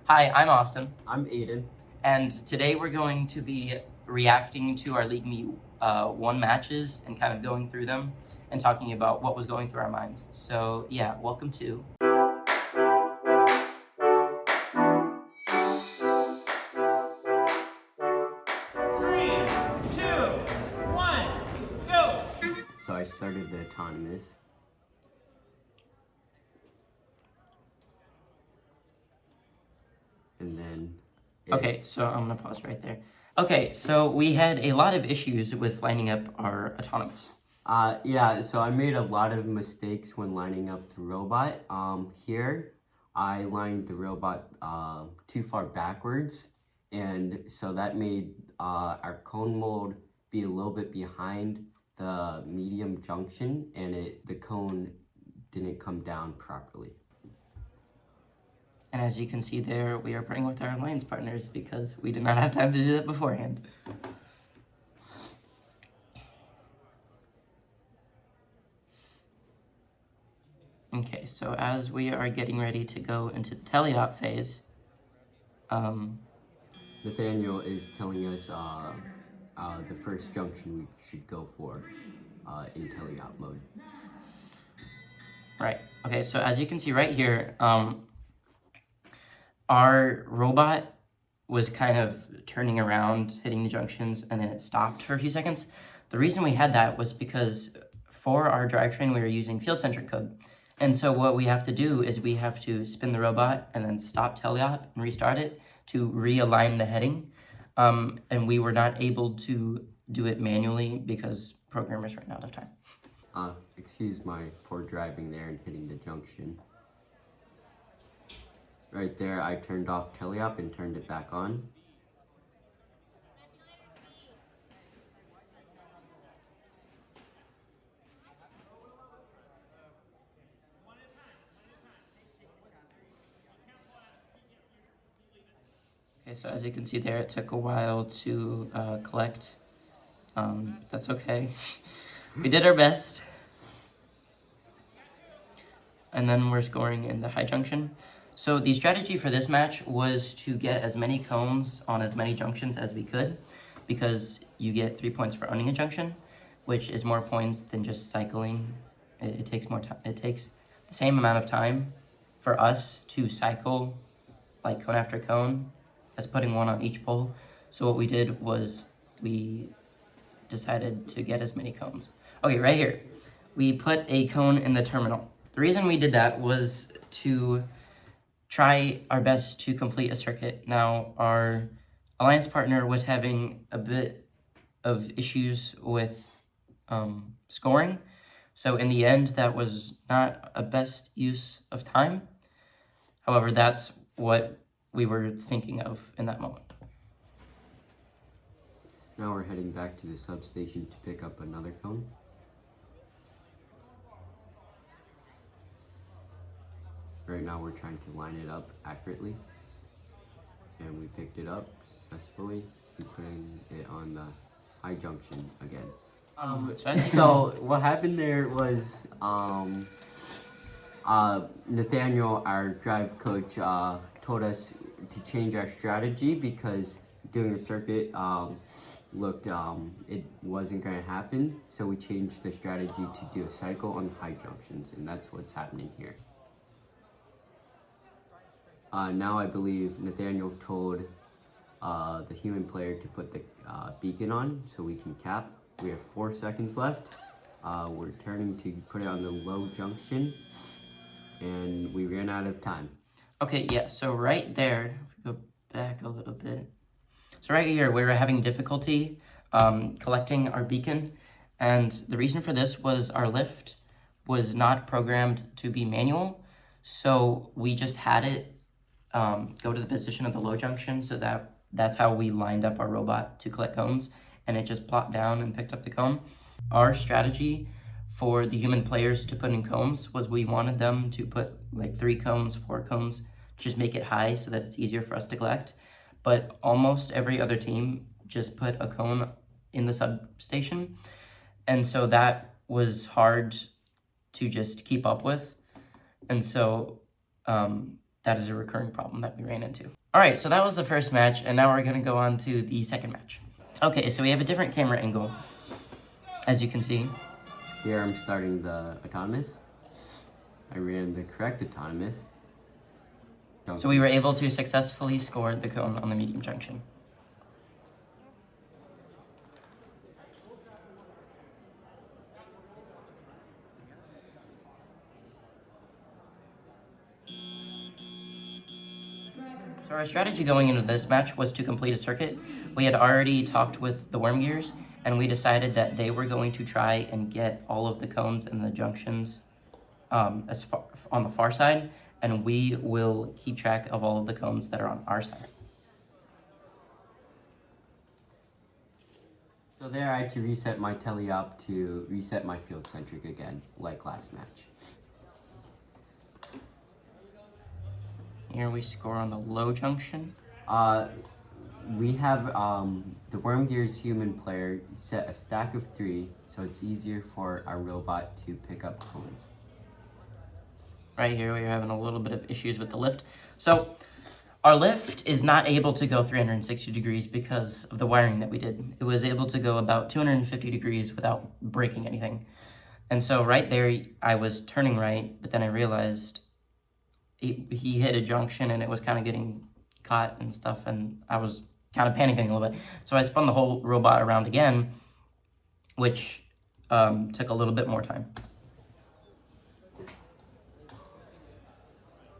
Hi, I'm Austin, I'm Aiden. and today we're going to be reacting to our League Meet 1 matches and kind of going through them and talking about what was going through our minds. So yeah, welcome to... So I started the autonomous. And then... Okay, so I'm gonna pause right there. Okay, so we had a lot of issues with lining up our autonomous. Yeah, so I made a lot of mistakes when lining up the robot. Here, I lined the robot too far backwards, and so that made our cone mold be a little bit behind the medium junction, and the cone didn't come down properly. And as you can see there, we are praying with our alliance partners because we did not have time to do that beforehand. Okay, so as we are getting ready to go into the teleop phase, Nathaniel is telling us the first junction we should go for in teleop mode. Right, okay, so as you can see right here, our robot was kind of turning around, hitting the junctions, and then it stopped for a few seconds. The reason we had that was because for our drivetrain, we were using field-centric code. And so what we have to do is we have to spin the robot and then stop teleop and restart it to realign the heading. And we were not able to do it manually because programmers ran out of time. Excuse my poor driving there and hitting the junction. Right there, I turned off teleop and turned it back on. Okay, so as you can see there, it took a while to collect. That's okay. We did our best. And then we're scoring in the high junction. So the strategy for this match was to get as many cones on as many junctions as we could, because you get 3 points for owning a junction, which is more points than just cycling. It takes more time. It takes the same amount of time for us to cycle like cone after cone as putting one on each pole. So what we did was we decided to get as many cones. Okay, right here, we put a cone in the terminal. The reason we did that was to try our best to complete a circuit. Now, our alliance partner was having a bit of issues with scoring. So in the end, that was not a best use of time. However, that's what we were thinking of in that moment. Now we're heading back to the substation to pick up another cone. Right now we're trying to line it up accurately. And we picked it up successfully and putting it on the high junction again. So what happened there was Nathaniel, our drive coach, told us to change our strategy because doing a circuit looked it wasn't going to happen. So we changed the strategy to do a cycle on high junctions, and that's what's happening here. Now I believe Nathaniel told the human player to put the beacon on so we can cap. We have 4 seconds left. We're turning to put it on the low junction, and we ran out of time. Okay, yeah, so right there, if we go back a little bit. So right here, we were having difficulty collecting our beacon, and the reason for this was our lift was not programmed to be manual, so we just had it go to the position of the low junction, so that's how we lined up our robot to collect cones, and it just plopped down and picked up the cone. Our strategy for the human players to put in cones was we wanted them to put like 3 cones, 4 cones, just make it high so that it's easier for us to collect. But almost every other team just put a cone in the substation, and so that was hard to just keep up with. And so that is a recurring problem that we ran into. All right, so that was the first match, and now we're gonna go on to the second match. Okay, so we have a different camera angle, as you can see. Here I'm starting the autonomous. I ran the correct autonomous. So we were able to successfully score the cone on the medium junction. So our strategy going into this match was to complete a circuit. We had already talked with the worm gears, and we decided that they were going to try and get all of the cones and the junctions as far on the far side, and we will keep track of all of the cones that are on our side. So there I had to reset my teleop to reset my field centric again, like last match. Here we score on the low junction. We have the Worm Gears human player set a stack of 3, so it's easier for our robot to pick up cones. Right here we're having a little bit of issues with the lift. So our lift is not able to go 360 degrees because of the wiring that we did. It was able to go about 250 degrees without breaking anything. And so right there I was turning right, but then I realized he hit a junction and it was kind of getting caught and stuff, and I was kind of panicking a little bit. So I spun the whole robot around again, which took a little bit more time.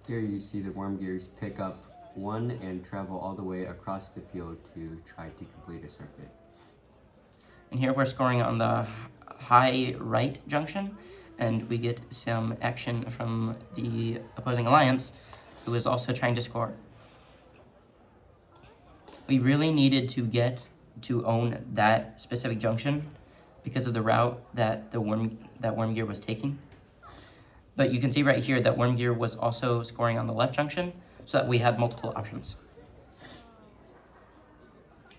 Here you see the Worm Gears pick up 1 and travel all the way across the field to try to complete a circuit. And here we're scoring on the high right junction, and we get some action from the opposing alliance, who is also trying to score. We really needed to get to own that specific junction because of the route that the worm gear was taking. But you can see right here that worm gear was also scoring on the left junction, so that we had multiple options.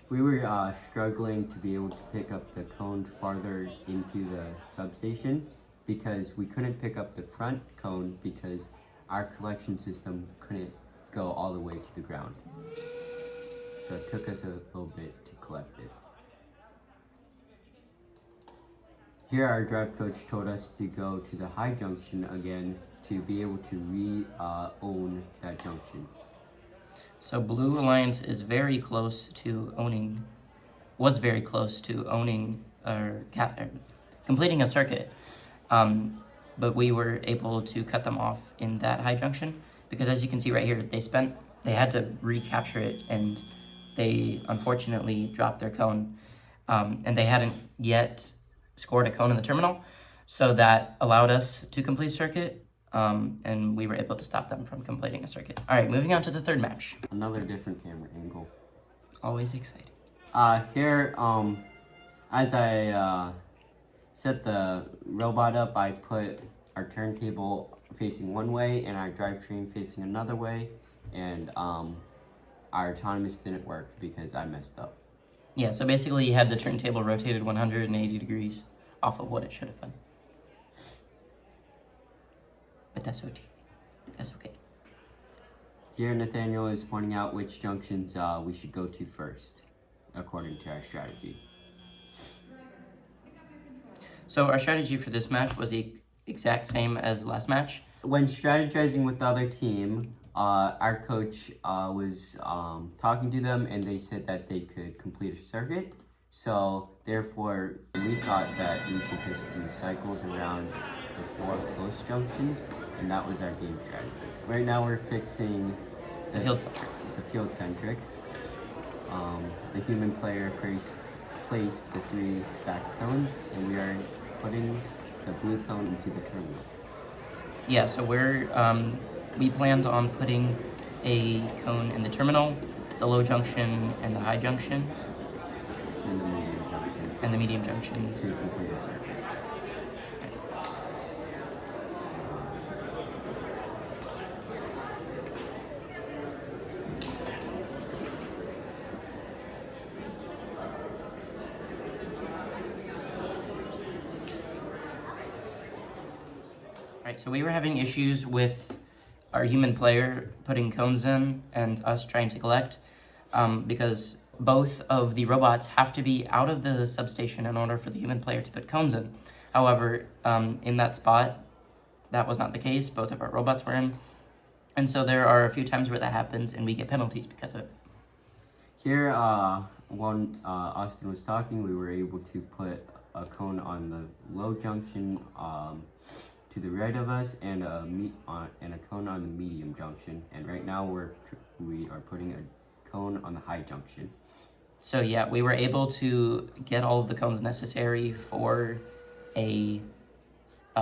We were struggling to be able to pick up the cone farther into the substation because we couldn't pick up the front cone because our collection system couldn't go all the way to the ground. So it took us a little bit to collect it. Here our drive coach told us to go to the high junction again to be able to own that junction. So Blue Alliance is very close to owning, was very close to owning or completing a circuit. But we were able to cut them off in that high junction because, as you can see right here, they had to recapture it, and they unfortunately dropped their cone, and they hadn't yet scored a cone in the terminal, so that allowed us to complete circuit, and we were able to stop them from completing a circuit. All right, moving on to the third match. Another different camera angle. Always exciting. Here, as I set the robot up, I put our turntable facing one way and our drivetrain facing another way, and our autonomous didn't work because I messed up. Yeah, so basically you had the turntable rotated 180 degrees off of what it should have done. But that's okay. That's okay. Here Nathaniel is pointing out which junctions we should go to first, according to our strategy. So our strategy for this match was the exact same as last match. When strategizing with the other team, our coach was talking to them, and they said that they could complete a circuit. So therefore, we thought that we should just do cycles around the 4 close junctions, and that was our game strategy. Right now we're fixing The field centric. The field centric. The human player placed the 3 stacked cones, and we are putting the blue cone into the terminal. Yeah, so we planned on putting a cone in the terminal, the low junction, and the high junction, And the medium junction. and the medium junction. To complete a circuit. Right, so we were having issues with our human player putting cones in and us trying to collect, because both of the robots have to be out of the substation in order for the human player to put cones in. However, in that spot, that was not the case. Both of our robots were in. And so there are a few times where that happens and we get penalties because of it. Here, when Austin was talking, we were able to put a cone on the low junction to the right of us, and a cone on the medium junction. And right now we are putting a cone on the high junction. So yeah, we were able to get all of the cones necessary for a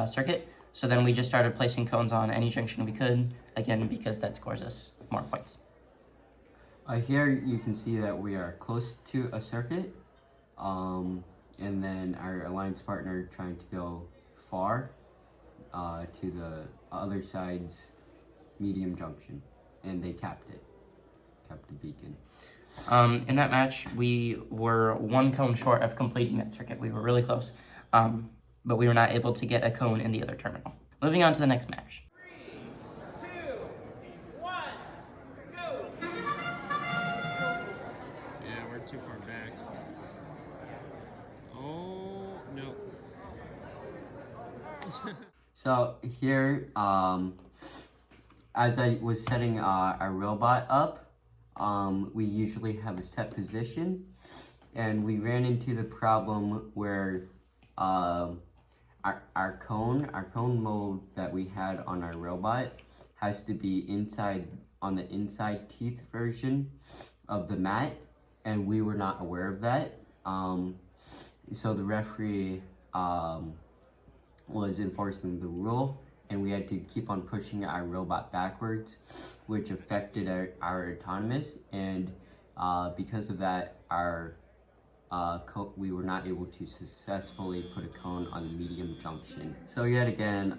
circuit. So then we just started placing cones on any junction we could, again, because that scores us more points. Here you can see that we are close to a circuit, and then our alliance partner trying to go far to the other side's medium junction, and they capped the beacon. In that match, we were one cone short of completing that circuit. We were really close, but we were not able to get a cone in the other terminal. Moving on to the next match. 3, 2, 1, go! Yeah, we're too far back. Oh, no. So here, as I was setting our robot up, we usually have a set position, and we ran into the problem where our cone mode that we had on our robot has to be on the inside teeth version of the mat, and we were not aware of that. So the referee was enforcing the rule, and we had to keep on pushing our robot backwards, which affected our autonomous, and because of that, we were not able to successfully put a cone on the medium junction. So yet again,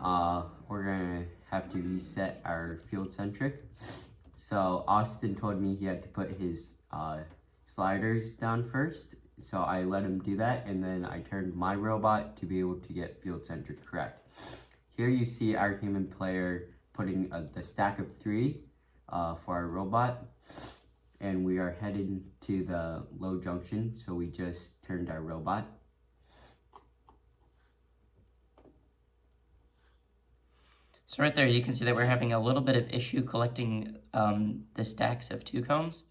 we're gonna have to reset our field centric. So Austin told me he had to put his sliders down first, so I let him do that, and then I turned my robot to be able to get field centric correct. Here you see our human player putting the stack of 3 for our robot, and we are headed to the low junction, so we just turned our robot. So right there, you can see that we're having a little bit of issue collecting the stacks of 2 cones.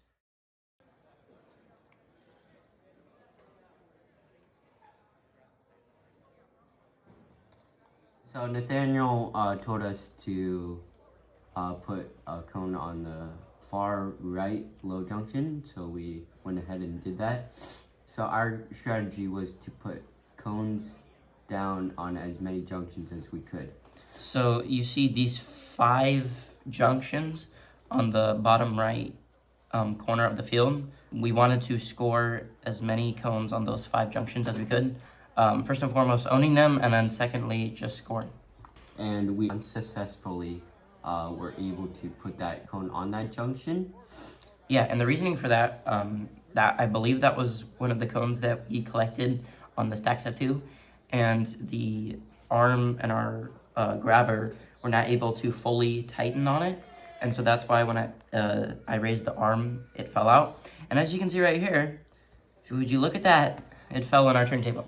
So Nathaniel told us to put a cone on the far right low junction, so we went ahead and did that. So our strategy was to put cones down on as many junctions as we could. So you see these 5 junctions on the bottom right corner of the field. We wanted to score as many cones on those 5 junctions as we could. First and foremost, owning them, and then secondly, just scoring. And we unsuccessfully were able to put that cone on that junction. Yeah, and the reasoning for that, that I believe that was one of the cones that we collected on the stacks of 2, and the arm and our grabber were not able to fully tighten on it, and so that's why when I raised the arm, it fell out. And as you can see right here, would you look at that, it fell on our turntable.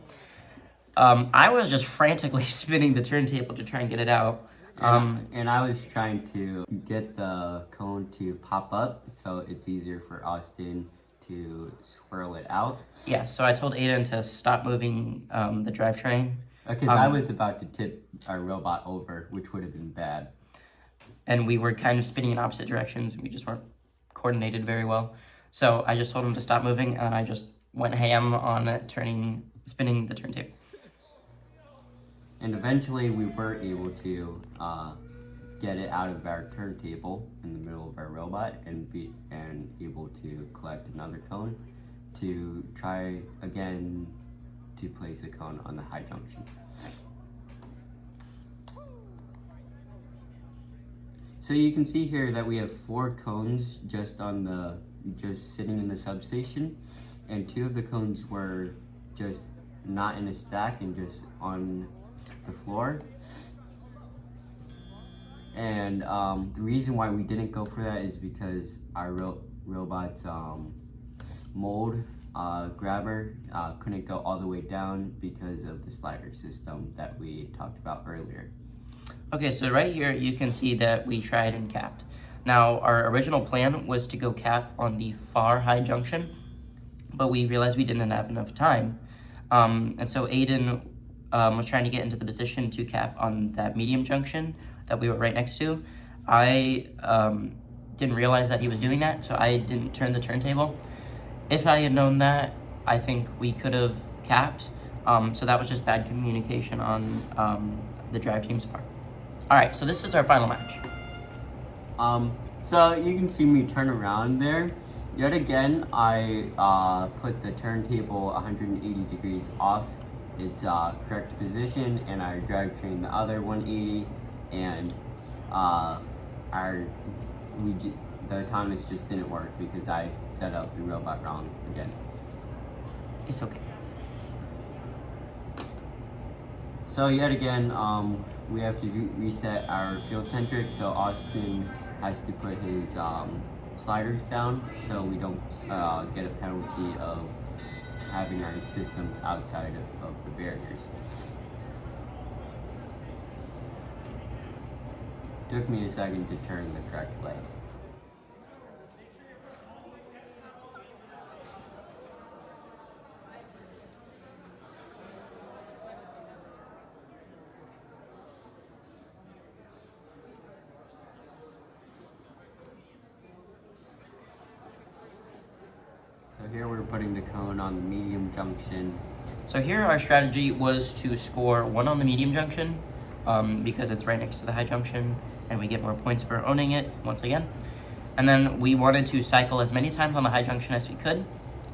I was just frantically spinning the turntable to try and get it out. And I was trying to get the cone to pop up so it's easier for Austin to swirl it out. Yeah, so I told Aiden to stop moving the drivetrain. Because I was about to tip our robot over, which would have been bad. And we were kind of spinning in opposite directions, and we just weren't coordinated very well. So I just told him to stop moving, and I just went ham on spinning the turntable. And eventually we were able to get it out of our turntable in the middle of our robot and able to collect another cone to try again to place a cone on the high junction. So you can see here that we have 4 cones just sitting in the substation, and 2 of the cones were just not in a stack and just on the floor. And the reason why we didn't go for that is because our robot's mold grabber couldn't go all the way down because of the slider system that we talked about earlier. Okay, so right here you can see that we tried and capped. Now, our original plan was to go cap on the far high junction, but we realized we didn't have enough time. And so Aiden was trying to get into the position to cap on that medium junction that we were right next to. I didn't realize that he was doing that, so I didn't turn the turntable. If I had known that, I think we could have capped. So that was just bad communication on the drive team's part. All right, so this is our final match. So you can see me turn around there. Yet again, I put the turntable 180 degrees off its correct position, and I drivetrain the other 180, and the autonomous just didn't work because I set up the robot wrong again. It's okay. So yet again, we have to reset our field centric, so Austin has to put his sliders down so we don't get a penalty of having our systems outside of the barriers. Took me a second to turn the correct way. So here we're putting the cone on the medium junction. So here our strategy was to score 1 on the medium junction because it's right next to the high junction and we get more points for owning it once again. And then we wanted to cycle as many times on the high junction as we could,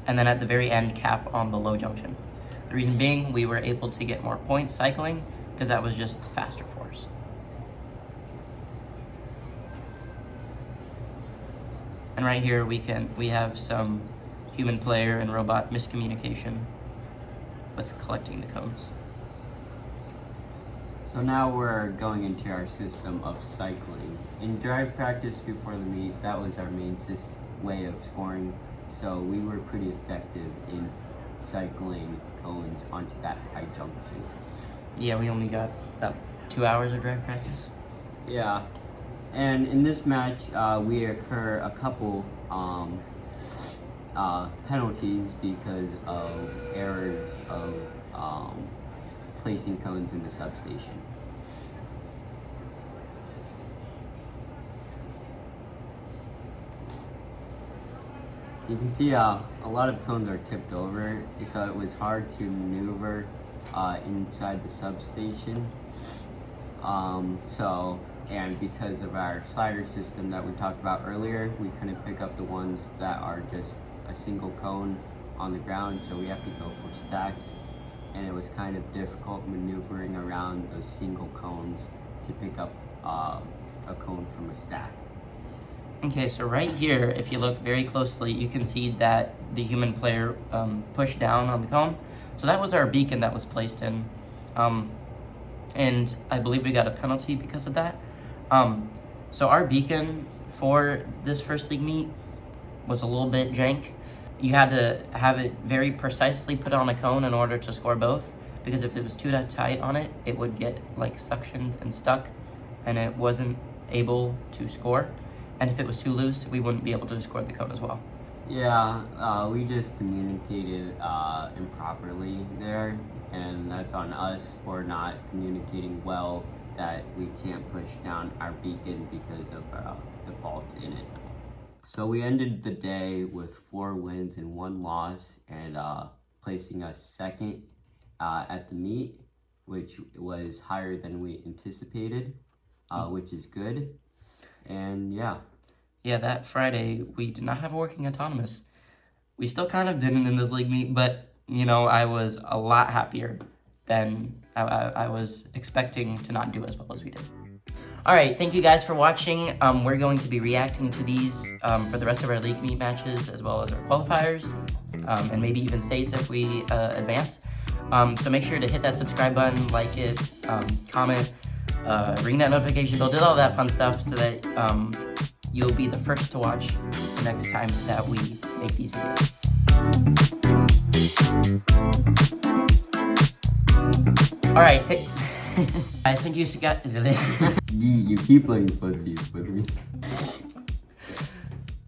and then at the very end cap on the low junction. The reason being we were able to get more points cycling because that was just faster for us. And right here we have some human player and robot miscommunication with collecting the cones. So now we're going into our system of cycling. In drive practice before the meet, that was our main way of scoring, so we were pretty effective in cycling cones onto that high junction. Yeah, we only got about 2 hours of drive practice. Yeah, and in this match, we incur a couple penalties because of errors of placing cones in the substation. You can see a lot of cones are tipped over, so it was hard to maneuver inside the substation. And because of our slider system that we talked about earlier, we couldn't pick up the ones that are just a single cone on the ground, so we have to go for stacks. And it was kind of difficult maneuvering around those single cones to pick up a cone from a stack. Okay, so right here, if you look very closely, you can see that the human player pushed down on the cone. So that was our beacon that was placed in. And I believe we got a penalty because of that. So our beacon for this first league meet was a little bit jank. You had to have it very precisely put on a cone in order to score both, because if it was too tight on it, it would get like suctioned and stuck and it wasn't able to score. And if it was too loose, we wouldn't be able to score the cone as well. Yeah, we just communicated improperly there, and that's on us for not communicating well that we can't push down our beacon because of the faults in it. So we ended the day with 4 wins and 1 loss, and placing us second at the meet, which was higher than we anticipated, which is good. And yeah, that Friday we did not have a working autonomous. We still kind of didn't in this league meet, but you know, I was a lot happier than I was expecting to not do as well as we did. All right, thank you guys for watching. We're going to be reacting to these for the rest of our league meet matches, as well as our qualifiers, and maybe even states if we advance. So make sure to hit that subscribe button, like it, comment, ring that notification bell, do all that fun stuff so that you'll be the first to watch the next time that we make these videos. All right, hey. Guys, thank you, Scott. You keep playing footsies with me.